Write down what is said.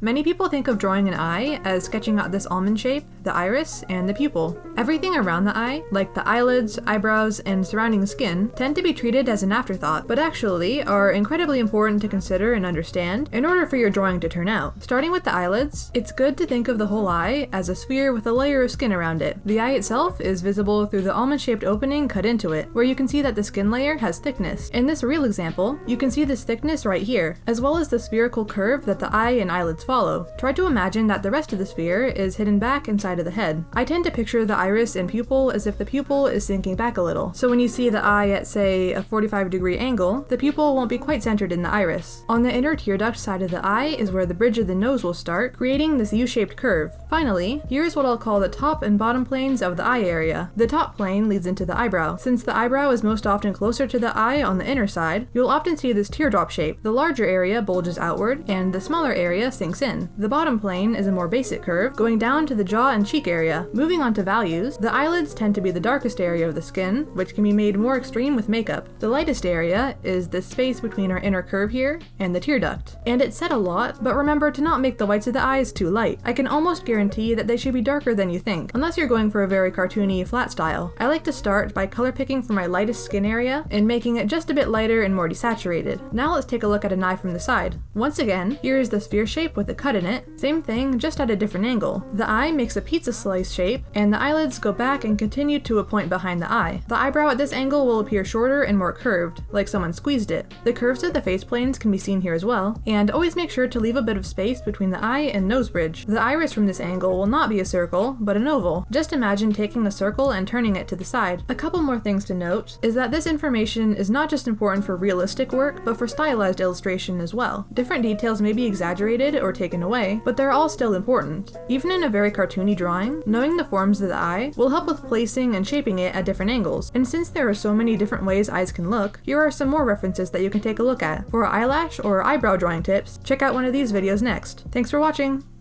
Many people think of drawing an eye as sketching out this almond shape, the iris, and the pupil. Everything around the eye, like the eyelids, eyebrows, and surrounding skin, tend to be treated as an afterthought, but actually are incredibly important to consider and understand in order for your drawing to turn out. Starting with the eyelids, it's good to think of the whole eye as a sphere with a layer of skin around it. The eye itself is visible through the almond-shaped opening cut into it, where you can see that the skin layer has thickness. In this real example, you can see this thickness right here, as well as the spherical curve that the eye and eyelids follow. Try to imagine that the rest of the sphere is hidden back inside of the head. I tend to picture the iris and pupil as if the pupil is sinking back a little. So when you see the eye at, say, a 45-degree angle, the pupil won't be quite centered in the iris. On the inner tear duct side of the eye is where the bridge of the nose will start, creating this U-shaped curve. Finally, here's what I'll call the top and bottom planes of the eye area. The top plane leads into the eyebrow. Since the eyebrow is most often closer to the eye on the inner side, you'll often see this teardrop shape. The larger area bulges outward, and the smaller area sinks in. The bottom plane is a more basic curve, going down to the jaw and cheek area. Moving on to values, the eyelids tend to be the darkest area of the skin, which can be made more extreme with makeup. The lightest area is the space between our inner curve here and the tear duct. And it's said a lot, but remember to not make the whites of the eyes too light. I can almost guarantee that they should be darker than you think, unless you're going for a very cartoony flat style. I like to start by color picking for my lightest skin area and making it just a bit lighter and more desaturated. Now let's take a look at an eye from the side. Once again, here is the sphere shape with a cut in it. Same thing, just at a different angle. The eye makes a pizza slice shape, and the eyelids go back and continue to a point behind the eye. The eyebrow at this angle will appear shorter and more curved, like someone squeezed it. The curves of the face planes can be seen here as well, and always make sure to leave a bit of space between the eye and nose bridge. The iris from this angle will not be a circle, but an oval. Just imagine taking a circle and turning it to the side. A couple more things to note is that this information is not just important for realistic work, but for stylized illustration as well. Different details may be exaggerated or taken away, but they're all still important. Even in a very cartoony drawing, knowing the forms of the eye will help with placing and shaping it at different angles. And since there are so many different ways eyes can look, here are some more references that you can take a look at. For eyelash or eyebrow drawing tips, check out one of these videos next. Thanks for watching!